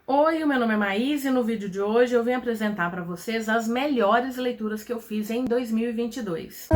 Oi, o meu nome é Maís e no vídeo de hoje eu vim apresentar para vocês as melhores leituras que eu fiz em 2022.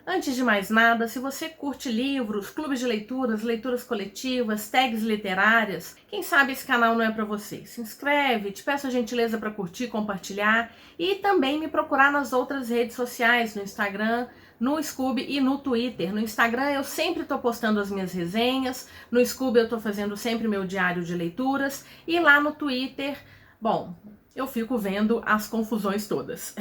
Antes de mais nada, se você curte livros, clubes de leituras, leituras coletivas, tags literárias, quem sabe esse canal não é para você. Se inscreve, te peço a gentileza para curtir, compartilhar e também me procurar nas outras redes sociais, no Instagram, no Scoob e no Twitter. No Instagram eu sempre estou postando as minhas resenhas, no Scoob eu estou fazendo sempre meu diário de leituras e lá no Twitter, bom, eu fico vendo as confusões todas.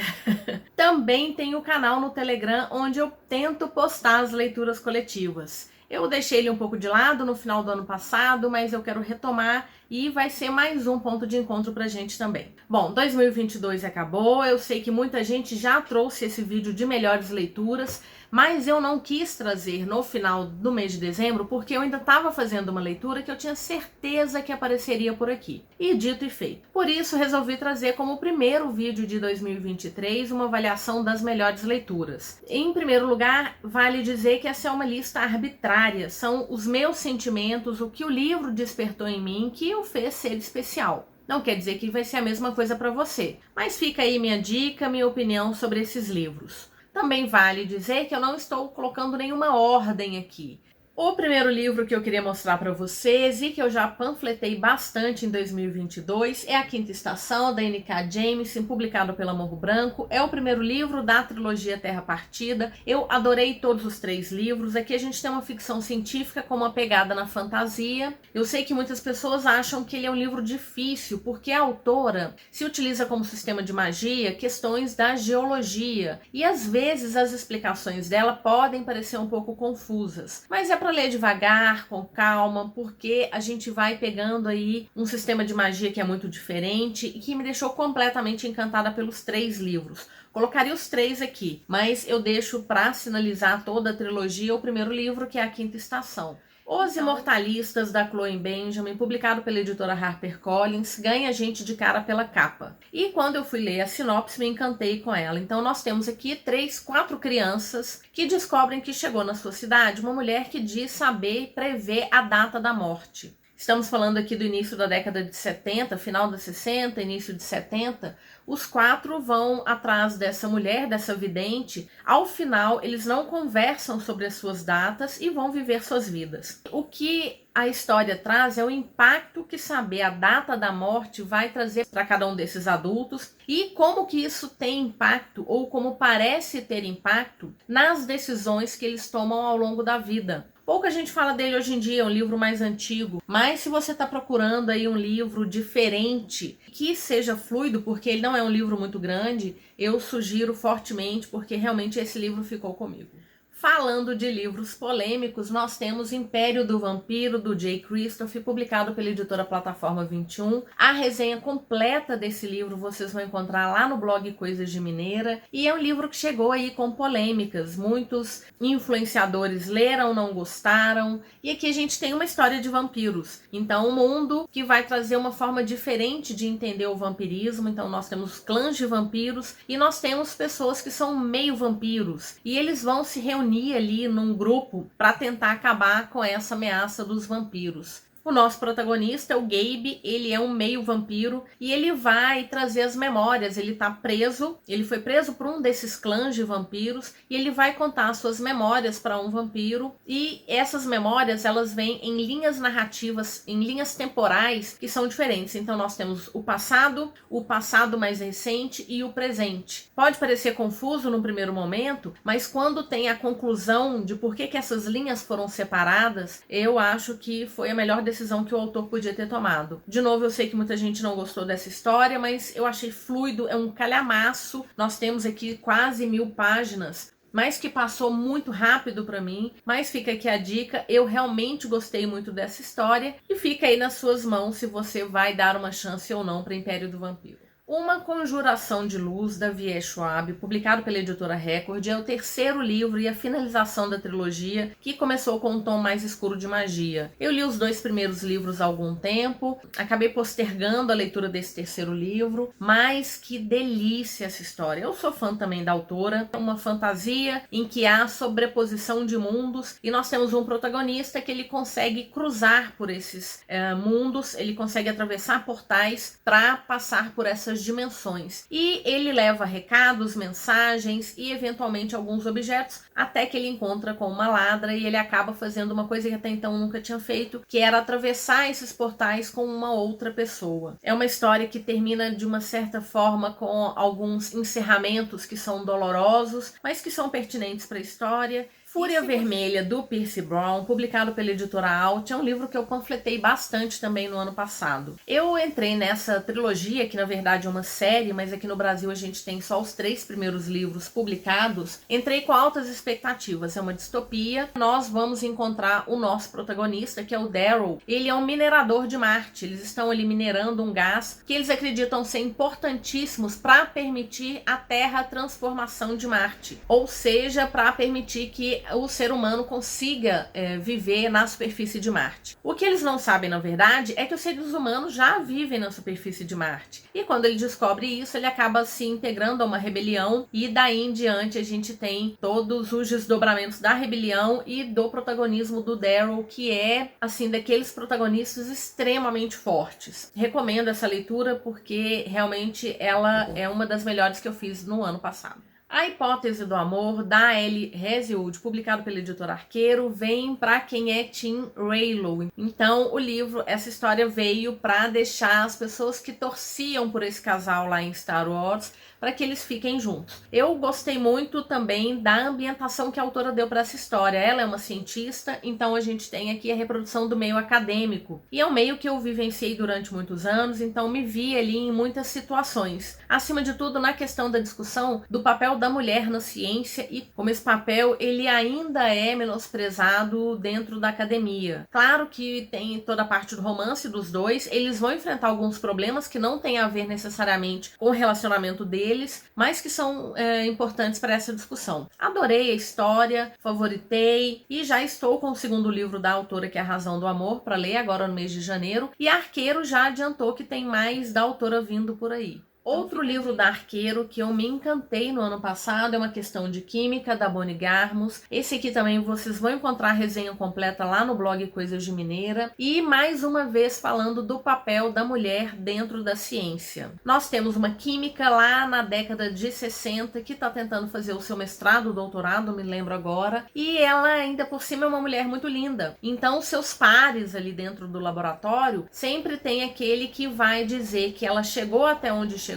Também tem o canal no Telegram onde eu tento postar as leituras coletivas. Eu deixei ele um pouco de lado no final do ano passado, mas eu quero retomar e vai ser mais um ponto de encontro pra gente também. Bom, 2022 acabou, eu sei que muita gente já trouxe esse vídeo de melhores leituras, mas eu não quis trazer no final do mês de dezembro porque eu ainda estava fazendo uma leitura que eu tinha certeza que apareceria por aqui. E dito e feito. Por isso resolvi trazer como primeiro vídeo de 2023 uma avaliação das melhores leituras. Em primeiro lugar, vale dizer que essa é uma lista arbitrária, são os meus sentimentos, o que o livro despertou em mim que o fez ser especial. Não quer dizer que vai ser a mesma coisa para você, mas fica aí minha dica, minha opinião sobre esses livros. Também vale dizer que eu não estou colocando nenhuma ordem aqui. O primeiro livro que eu queria mostrar para vocês e que eu já panfletei bastante em 2022 é A Quinta Estação, da N.K. Jemisin, publicado pela Morro Branco. É o primeiro livro da trilogia Terra Partida. Eu adorei todos os 3 livros. Aqui a gente tem uma ficção científica com uma pegada na fantasia. Eu sei que muitas pessoas acham que ele é um livro difícil, porque a autora se utiliza como sistema de magia questões da geologia. E às vezes as explicações dela podem parecer um pouco confusas. Mas é para ler devagar, com calma, porque a gente vai pegando aí um sistema de magia que é muito diferente e que me deixou completamente encantada pelos 3 livros. Colocaria os 3 aqui, mas eu deixo para sinalizar toda a trilogia o primeiro livro, que é A Quinta Estação. Os Imortalistas, da Chloe Benjamin, publicado pela editora HarperCollins, ganha a gente de cara pela capa. E quando eu fui ler a sinopse, me encantei com ela. Então nós temos aqui 4 crianças que descobrem que chegou na sua cidade uma mulher que diz saber prever a data da morte. Estamos falando aqui do início da década de 70, final da 60, início de 70. Os 4 vão atrás dessa mulher, dessa vidente. Ao final, eles não conversam sobre as suas datas e vão viver suas vidas. O que a história traz é o impacto que saber a data da morte vai trazer para cada um desses adultos e como que isso tem impacto, ou como parece ter impacto, nas decisões que eles tomam ao longo da vida. Pouca gente fala dele hoje em dia, é um livro mais antigo, mas se você está procurando aí um livro diferente, que seja fluido, porque ele não é um livro muito grande, eu sugiro fortemente, porque realmente esse livro ficou comigo. Falando de livros polêmicos, nós temos Império do Vampiro, do Jay Kristoff, publicado pela editora Plataforma 21. A resenha completa desse livro vocês vão encontrar lá no blog Coisas de Mineira. E é um livro que chegou aí com polêmicas. Muitos influenciadores leram, não gostaram. E aqui a gente tem uma história de vampiros. Então, um mundo que vai trazer uma forma diferente de entender o vampirismo. Então, nós temos clãs de vampiros e nós temos pessoas que são meio vampiros. E eles vão se reunir ali num grupo para tentar acabar com essa ameaça dos vampiros. O nosso protagonista, o Gabe, ele é um meio vampiro e ele vai trazer as memórias. Ele tá preso, ele foi preso por um desses clãs de vampiros e ele vai contar as suas memórias para um vampiro. E essas memórias, elas vêm em linhas narrativas, em linhas temporais que são diferentes. Então nós temos o passado mais recente e o presente. Pode parecer confuso no primeiro momento, mas quando tem a conclusão de por que essas linhas foram separadas, eu acho que foi a melhor decisão que o autor podia ter tomado. De novo, eu sei que muita gente não gostou dessa história, mas eu achei fluido, é um calhamaço. Nós temos aqui quase 1000 páginas, mas que passou muito rápido para mim. Mas fica aqui a dica, eu realmente gostei muito dessa história e fica aí nas suas mãos se você vai dar uma chance ou não para Império do Vampiro. Uma Conjuração de Luz, da V.E. Schwab, publicado pela editora Record, é o terceiro livro e a finalização da trilogia, que começou com um tom mais escuro de magia. Eu li os 2 primeiros livros há algum tempo, acabei postergando a leitura desse terceiro livro, mas que delícia essa história. Eu sou fã também da autora, uma fantasia em que há sobreposição de mundos, e nós temos um protagonista que ele consegue cruzar por esses mundos, ele consegue atravessar portais para passar por essas dimensões. E ele leva recados, mensagens e eventualmente alguns objetos, até que ele encontra com uma ladra e ele acaba fazendo uma coisa que até então nunca tinha feito, que era atravessar esses portais com uma outra pessoa. É uma história que termina de uma certa forma com alguns encerramentos que são dolorosos, mas que são pertinentes para a história. Fúria Vermelha, do Percy Brown, publicado pela editora Alt, é um livro que eu panfletei bastante também no ano passado. Eu entrei nessa trilogia, que na verdade é uma série, mas aqui no Brasil a gente tem só os 3 primeiros livros publicados. Entrei com altas expectativas, é uma distopia. Nós vamos encontrar o nosso protagonista, que é o Daryl. Ele é um minerador de Marte, eles estão ali minerando um gás que eles acreditam ser importantíssimos para permitir a terratransformação de Marte, ou seja, para permitir que o ser humano consiga viver na superfície de Marte. O que eles não sabem, na verdade, é que os seres humanos já vivem na superfície de Marte. E quando ele descobre isso, ele acaba se integrando a uma rebelião, e daí em diante a gente tem todos os desdobramentos da rebelião e do protagonismo do Daryl, que é, assim, daqueles protagonistas extremamente fortes. Recomendo essa leitura porque realmente ela é uma das melhores que eu fiz no ano passado. A Hipótese do Amor, da Ellie Hazelwood, publicado pela editora Arqueiro, vem para quem é Team Reylo. Então, o livro, essa história veio para deixar as pessoas que torciam por esse casal lá em Star Wars, para que eles fiquem juntos. Eu gostei muito também da ambientação que a autora deu para essa história. Ela é uma cientista, então a gente tem aqui a reprodução do meio acadêmico. E é um meio que eu vivenciei durante muitos anos, então me vi ali em muitas situações. Acima de tudo, na questão da discussão do papel da mulher na ciência e como esse papel ele ainda é menosprezado dentro da academia. Claro que tem toda a parte do romance dos dois, eles vão enfrentar alguns problemas que não têm a ver necessariamente com o relacionamento deles, mas que são importantes para essa discussão. Adorei a história, favoritei e já estou com o segundo livro da autora, que é A Razão do Amor, para ler agora no mês de janeiro, e a Arqueiro já adiantou que tem mais da autora vindo por aí. Outro livro da Arqueiro que eu me encantei no ano passado é Uma Questão de Química, da Bonnie Garmus. Esse aqui também vocês vão encontrar a resenha completa lá no blog Coisas de Mineira. E mais uma vez falando do papel da mulher dentro da ciência. Nós temos uma química lá na década de 60 que está tentando fazer o seu mestrado, doutorado, me lembro agora. E ela ainda por cima é uma mulher muito linda. Então seus pares ali dentro do laboratório sempre tem aquele que vai dizer que ela chegou até onde chegou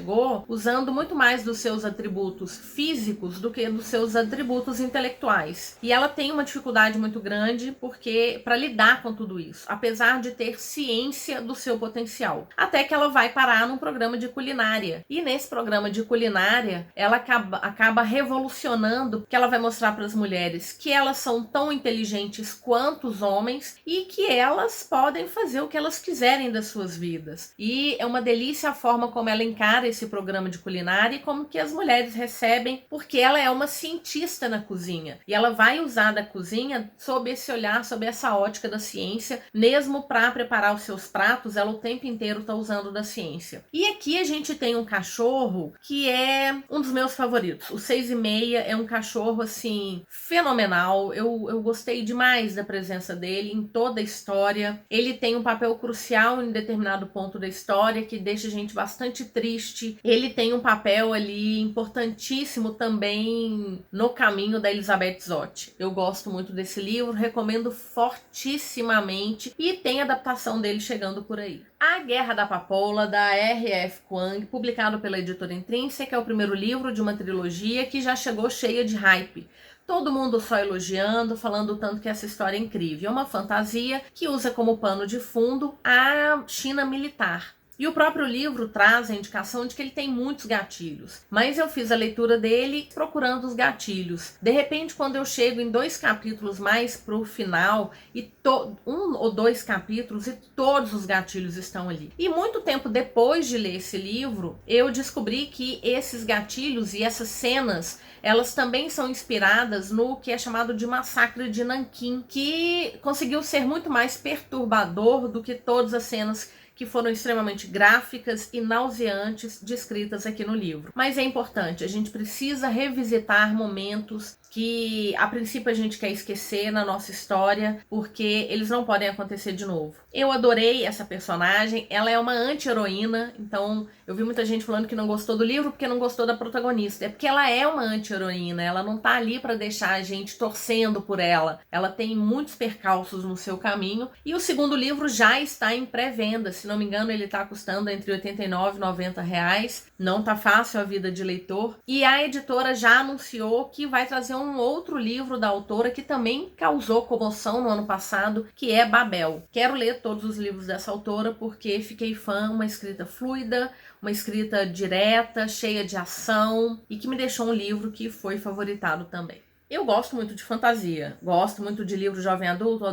usando muito mais dos seus atributos físicos do que dos seus atributos intelectuais. E ela tem uma dificuldade muito grande porque para lidar com tudo isso, apesar de ter ciência do seu potencial. Até que ela vai parar num programa de culinária. E nesse programa de culinária, ela acaba revolucionando, porque ela vai mostrar para as mulheres que elas são tão inteligentes quanto os homens e que elas podem fazer o que elas quiserem das suas vidas. E é uma delícia a forma como ela encara esse programa de culinária e como que as mulheres recebem, porque ela é uma cientista na cozinha e ela vai usar da cozinha sob esse olhar, sob essa ótica da ciência, mesmo para preparar os seus pratos, ela o tempo inteiro está usando da ciência. E aqui a gente tem um cachorro que é um dos meus favoritos. O 6,5 é um cachorro assim fenomenal. Eu gostei demais da presença dele em toda a história. Ele tem um papel crucial em determinado ponto da história que deixa a gente bastante triste. Ele tem um papel ali importantíssimo também no caminho da Elizabeth Zott. Eu gosto muito desse livro, recomendo fortissimamente e tem adaptação dele chegando por aí. A Guerra da Papoula, da R.F. Kuang, publicado pela editora Intrínseca, é o primeiro livro de uma trilogia que já chegou cheia de hype. Todo mundo só elogiando, falando o tanto que essa história é incrível. É uma fantasia que usa como pano de fundo a China militar. E o próprio livro traz a indicação de que ele tem muitos gatilhos, mas eu fiz a leitura dele procurando os gatilhos. De repente, quando eu chego em 2 capítulos mais pro final, e 1 ou 2 capítulos, e todos os gatilhos estão ali. E muito tempo depois de ler esse livro, eu descobri que esses gatilhos e essas cenas, elas também são inspiradas no que é chamado de Massacre de Nanquim, que conseguiu ser muito mais perturbador do que todas as cenas que foram extremamente gráficas e nauseantes descritas aqui no livro. Mas é importante, a gente precisa revisitar momentos que a princípio a gente quer esquecer na nossa história, porque eles não podem acontecer de novo. Eu adorei essa personagem, ela é uma anti-heroína, então eu vi muita gente falando que não gostou do livro porque não gostou da protagonista. É porque ela é uma anti-heroína, ela não tá ali para deixar a gente torcendo por ela. Ela tem muitos percalços no seu caminho, e o segundo livro já está em pré-venda, se não me engano ele tá custando entre R$ 89 e R$ 90. Não tá fácil a vida de leitor, e a editora já anunciou que vai trazer um outro livro da autora que também causou comoção no ano passado, que é Babel. Quero ler todos os livros dessa autora porque fiquei fã, uma escrita fluida, uma escrita direta, cheia de ação, e que me deixou um livro que foi favoritado também. Eu gosto muito de fantasia, gosto muito de livro jovem adulto,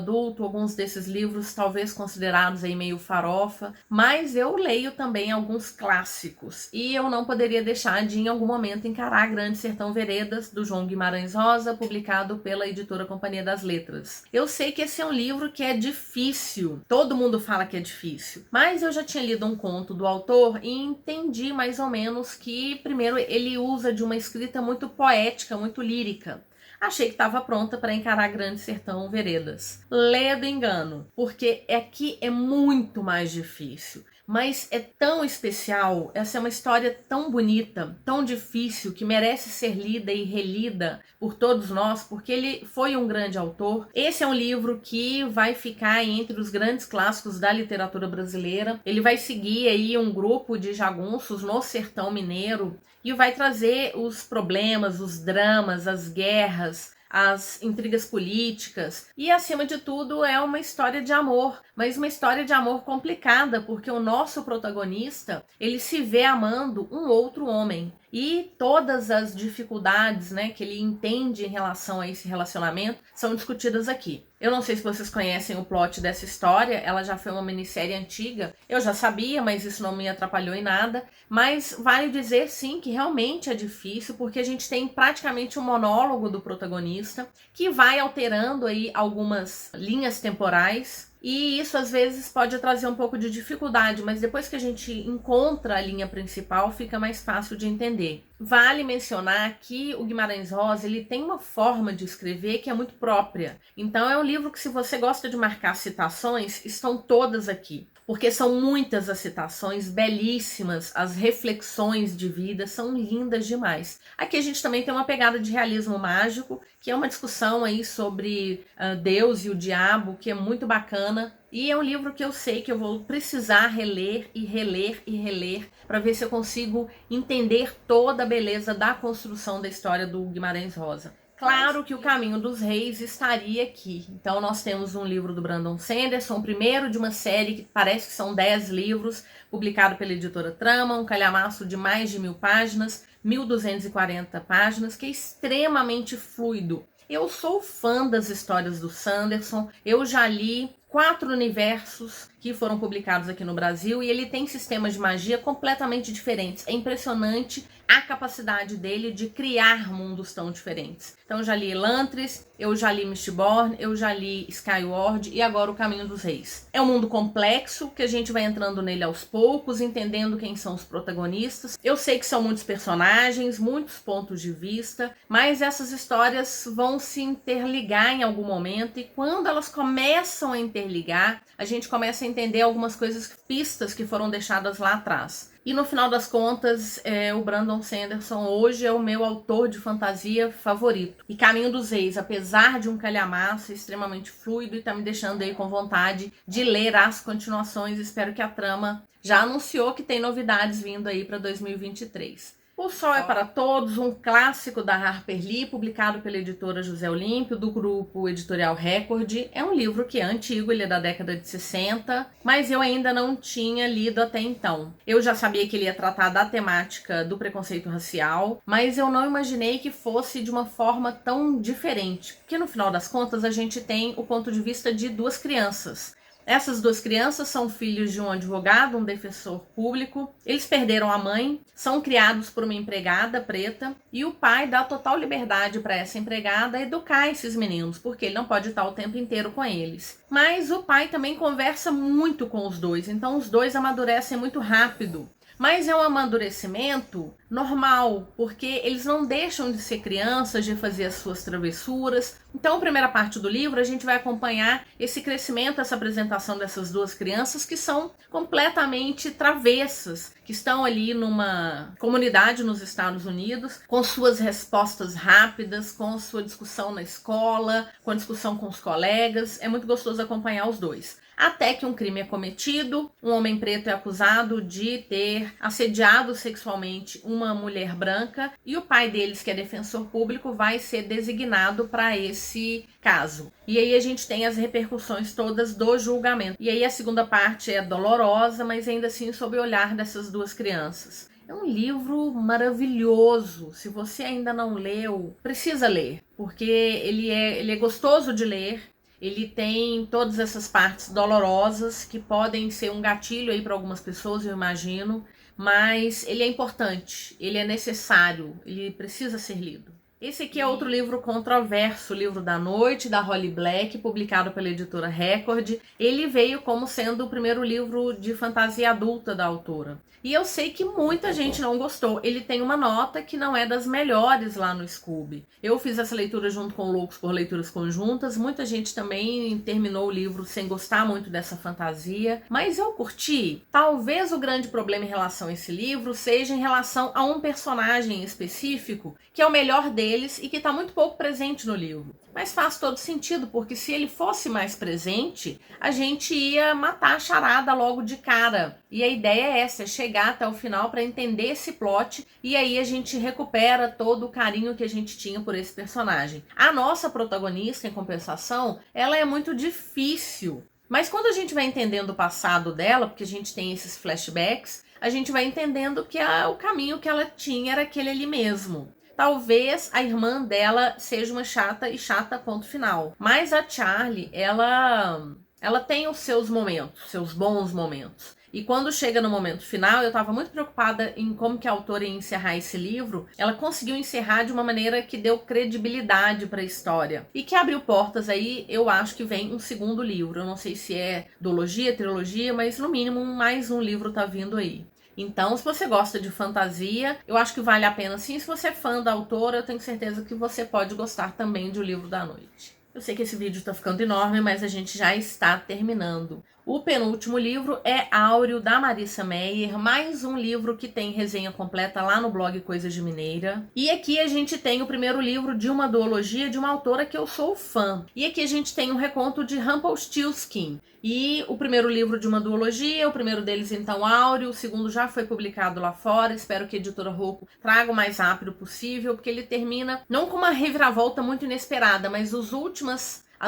alguns desses livros talvez considerados aí meio farofa, mas eu leio também alguns clássicos, e eu não poderia deixar de em algum momento encarar Grande Sertão Veredas, do João Guimarães Rosa, publicado pela editora Companhia das Letras. Eu sei que esse é um livro que é difícil, todo mundo fala que é difícil, mas eu já tinha lido um conto do autor e entendi mais ou menos que, primeiro, ele usa de uma escrita muito poética, muito lírica. Achei que estava pronta para encarar Grande Sertão Veredas. Ledo engano, porque aqui é muito mais difícil. Mas é tão especial, essa é uma história tão bonita, tão difícil, que merece ser lida e relida por todos nós, porque ele foi um grande autor. Esse é um livro que vai ficar entre os grandes clássicos da literatura brasileira. Ele vai seguir aí um grupo de jagunços no sertão mineiro e vai trazer os problemas, os dramas, as guerras, as intrigas políticas, e acima de tudo é uma história de amor, mas uma história de amor complicada, porque o nosso protagonista, ele se vê amando um outro homem, e todas as dificuldades, né, que ele entende em relação a esse relacionamento são discutidas aqui. Eu não sei se vocês conhecem o plot dessa história, ela já foi uma minissérie antiga, eu já sabia, mas isso não me atrapalhou em nada, mas vale dizer sim que realmente é difícil, porque a gente tem praticamente um monólogo do protagonista, que vai alterando aí algumas linhas temporais, e isso às vezes pode trazer um pouco de dificuldade, mas depois que a gente encontra a linha principal, fica mais fácil de entender. Vale mencionar que o Guimarães Rosa, ele tem uma forma de escrever que é muito própria. Então é um livro que, se você gosta de marcar citações, estão todas aqui. Porque são muitas as citações, belíssimas, as reflexões de vida são lindas demais. Aqui a gente também tem uma pegada de realismo mágico, que é uma discussão aí sobre Deus e o diabo, que é muito bacana. E é um livro que eu sei que eu vou precisar reler e reler e reler para ver se eu consigo entender toda a beleza da construção da história do Guimarães Rosa. Claro que O Caminho dos Reis estaria aqui. Então nós temos um livro do Brandon Sanderson, o primeiro de uma série que parece que são 10 livros, publicado pela editora Trama, um calhamaço de mais de 1000 páginas, 1240 páginas, que é extremamente fluido. Eu sou fã das histórias do Sanderson, eu já li 4 universos que foram publicados aqui no Brasil, e ele tem sistemas de magia completamente diferentes. É impressionante a capacidade dele de criar mundos tão diferentes. Então eu já li Elantris, eu já li Mistborn, eu já li Skyward e agora O Caminho dos Reis. É um mundo complexo que a gente vai entrando nele aos poucos, entendendo quem são os protagonistas. Eu sei que são muitos personagens, muitos pontos de vista, mas essas histórias vão se interligar em algum momento, e quando elas começam a interligar, a gente começa a entender algumas coisas, pistas que foram deixadas lá atrás. E no final das contas, o Brandon Sanderson hoje é o meu autor de fantasia favorito. E Caminho dos Reis, apesar de um calhamaço extremamente fluido, está me deixando aí com vontade de ler as continuações. Espero que a Trama já anunciou que tem novidades vindo aí para 2023. O Sol é para Todos, um clássico da Harper Lee, publicado pela editora José Olímpio, do grupo editorial Record. É um livro que é antigo, ele é da década de 60, mas eu ainda não tinha lido até então. Eu já sabia que ele ia tratar da temática do preconceito racial, mas eu não imaginei que fosse de uma forma tão diferente, porque no final das contas a gente tem o ponto de vista de duas crianças. Essas duas crianças são filhos de um advogado, um defensor público. Eles perderam a mãe, são criados por uma empregada preta e o pai dá total liberdade para essa empregada educar esses meninos, porque ele não pode estar o tempo inteiro com eles. Mas o pai também conversa muito com os dois, então os dois amadurecem muito rápido. Mas é um amadurecimento normal, porque eles não deixam de ser crianças, de fazer as suas travessuras. Então, a primeira parte do livro, a gente vai acompanhar esse crescimento, essa apresentação dessas duas crianças que são completamente travessas, que estão ali numa comunidade nos Estados Unidos, com suas respostas rápidas, com sua discussão na escola, com a discussão com os colegas. É muito gostoso acompanhar os dois. Até que um crime é cometido, um homem preto é acusado de ter assediado sexualmente uma mulher branca e o pai deles, que é defensor público, vai ser designado para esse caso. E aí a gente tem as repercussões todas do julgamento. E aí a segunda parte é dolorosa, mas ainda assim sob o olhar dessas duas crianças. É um livro maravilhoso. Se você ainda não leu, precisa ler, porque ele é gostoso de ler. Ele tem todas essas partes dolorosas que podem ser um gatilho aí para algumas pessoas, eu imagino, mas ele é importante, ele é necessário, ele precisa ser lido. Esse aqui é outro livro controverso, o Livro da Noite, da Holly Black, publicado pela editora Record. Ele veio como sendo o primeiro livro de fantasia adulta da autora. E eu sei que muita gente não gostou. Ele tem uma nota que não é das melhores lá no Scoob. Eu fiz essa leitura junto com Loucos por Leituras Conjuntas. Muita gente também terminou o livro sem gostar muito dessa fantasia. Mas eu curti. Talvez o grande problema em relação a esse livro seja em relação a um personagem específico, que é o melhor deles e que está muito pouco presente no livro. Mas faz todo sentido, porque se ele fosse mais presente, a gente ia matar a charada logo de cara. E a ideia é essa, é chegar até o final para entender esse plot e aí a gente recupera todo o carinho que a gente tinha por esse personagem. A nossa protagonista, em compensação, ela é muito difícil. Mas quando a gente vai entendendo o passado dela, porque a gente tem esses flashbacks, a gente vai entendendo que o caminho que ela tinha era aquele ali mesmo. Talvez a irmã dela seja uma chata e chata, ponto final. Mas a Charlie, ela tem os seus momentos, seus bons momentos. E quando chega no momento final, eu estava muito preocupada em como que a autora ia encerrar esse livro. Ela conseguiu encerrar de uma maneira que deu credibilidade para a história. E que abriu portas aí, eu acho que vem um segundo livro. Eu não sei se é duologia, trilogia, mas no mínimo mais um livro tá vindo aí. Então, se você gosta de fantasia, eu acho que vale a pena sim. Se você é fã da autora, eu tenho certeza que você pode gostar também de O Livro da Noite. Eu sei que esse vídeo está ficando enorme, mas a gente já está terminando. O penúltimo livro é Áureo, da Marissa Meyer, mais um livro que tem resenha completa lá no blog Coisas de Mineira. E aqui a gente tem o primeiro livro de uma duologia de uma autora que eu sou fã. E aqui a gente tem um reconto de Rumpelstiltskin. E o primeiro livro de uma duologia, o primeiro deles então Áureo, o segundo já foi publicado lá fora, espero que a editora Rocco traga o mais rápido possível, porque ele termina não com uma reviravolta muito inesperada, mas as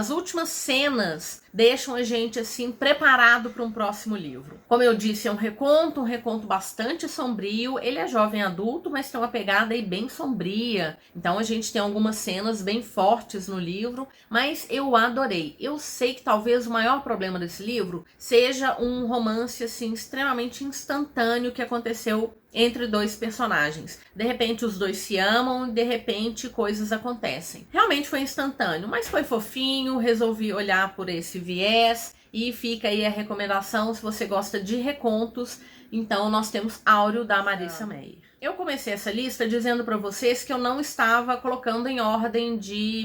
últimas cenas deixam a gente assim preparado para um próximo livro. Como eu disse, é um reconto bastante sombrio. Ele é jovem adulto, mas tem uma pegada aí bem sombria. Então a gente tem algumas cenas bem fortes no livro, mas eu adorei. Eu sei que talvez o maior problema desse livro seja um romance assim extremamente instantâneo que aconteceu entre dois personagens. De repente os dois se amam e de repente coisas acontecem. Realmente foi instantâneo, mas foi fofinho, resolvi olhar por esse viés e fica aí a recomendação se você gosta de recontos. Então nós temos Áureo, da Marissa Meyer. Eu comecei essa lista dizendo para vocês que eu não estava colocando em ordem de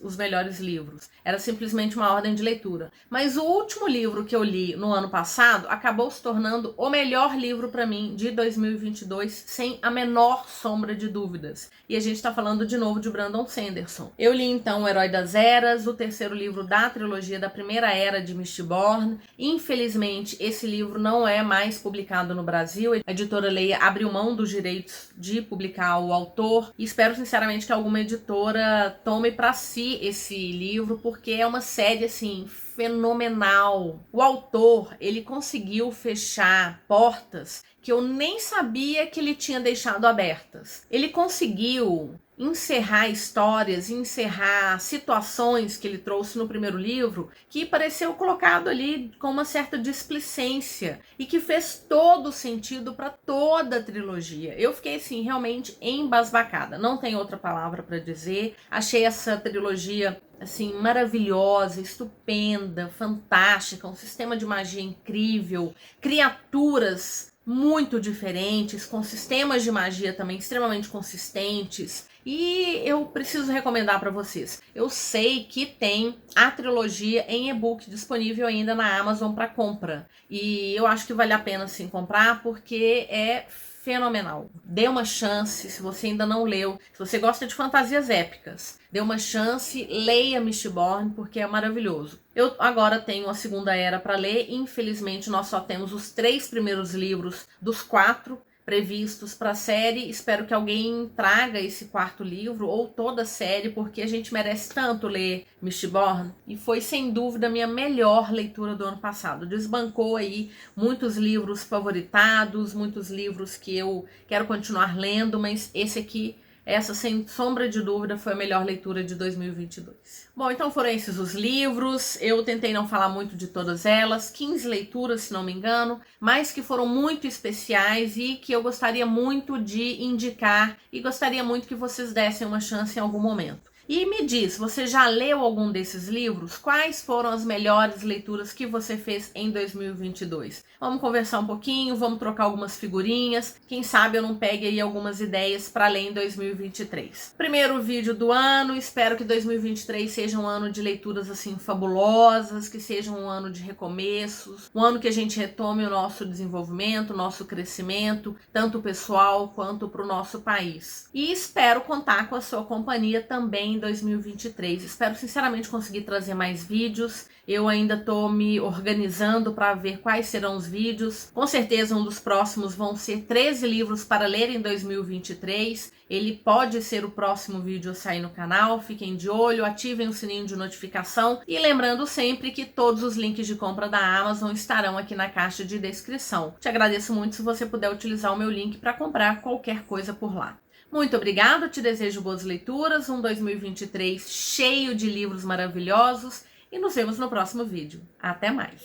os melhores livros. Era simplesmente uma ordem de leitura. Mas o último livro que eu li no ano passado acabou se tornando o melhor livro para mim de 2022, sem a menor sombra de dúvidas. E a gente está falando de novo de Brandon Sanderson. Eu li então O Herói das Eras, o terceiro livro da trilogia da Primeira Era de Mistborn. Infelizmente, esse livro não é mais publicado no Brasil. A editora Leia abriu mão mão dos direitos de publicar o autor e espero sinceramente que alguma editora tome para si esse livro, porque é uma série assim fenomenal. O autor, ele conseguiu fechar portas que eu nem sabia que ele tinha deixado abertas. Ele conseguiu encerrar histórias, encerrar situações que ele trouxe no primeiro livro que pareceu colocado ali com uma certa displicência e que fez todo sentido para toda a trilogia. Eu fiquei assim realmente embasbacada, não tem outra palavra para dizer. Achei essa trilogia assim maravilhosa, estupenda, fantástica, um sistema de magia incrível, criaturas muito diferentes, com sistemas de magia também extremamente consistentes. E eu preciso recomendar para vocês. Eu sei que tem a trilogia em e-book disponível ainda na Amazon para compra. E eu acho que vale a pena sim comprar, porque é fenomenal. Dê uma chance, se você ainda não leu, se você gosta de fantasias épicas, dê uma chance, leia Mistborn, porque é maravilhoso. Eu agora tenho a Segunda Era para ler, infelizmente nós só temos os 3 primeiros livros dos 4 previstos para a série. Espero que alguém traga esse 4º livro ou toda a série, porque a gente merece tanto ler Mistborn. E foi sem dúvida a minha melhor leitura do ano passado. Desbancou aí muitos livros favoritados, muitos livros que eu quero continuar lendo, mas esse aqui, essa sem sombra de dúvida, foi a melhor leitura de 2022. Bom, então foram esses os livros. Eu tentei não falar muito de todas elas, 15 leituras, se não me engano, mas que foram muito especiais e que eu gostaria muito de indicar e gostaria muito que vocês dessem uma chance em algum momento. E me diz, você já leu algum desses livros? Quais foram as melhores leituras que você fez em 2022? Vamos conversar um pouquinho, vamos trocar algumas figurinhas. Quem sabe eu não pegue aí algumas ideias para ler em 2023. Primeiro vídeo do ano, espero que 2023 seja um ano de leituras assim fabulosas, que seja um ano de recomeços, um ano que a gente retome o nosso desenvolvimento, o nosso crescimento, tanto pessoal quanto para o nosso país. E espero contar com a sua companhia também em 2023. Espero sinceramente conseguir trazer mais vídeos. Eu ainda tô me organizando para ver quais serão os vídeos. Com certeza um dos próximos vão ser 13 livros para ler em 2023. Ele pode ser o próximo vídeo a sair no canal. Fiquem de olho, ativem o sininho de notificação e lembrando sempre que todos os links de compra da Amazon estarão aqui na caixa de descrição. Te agradeço muito se você puder utilizar o meu link para comprar qualquer coisa por lá. Muito obrigada, te desejo boas leituras, um 2023 cheio de livros maravilhosos e nos vemos no próximo vídeo. Até mais!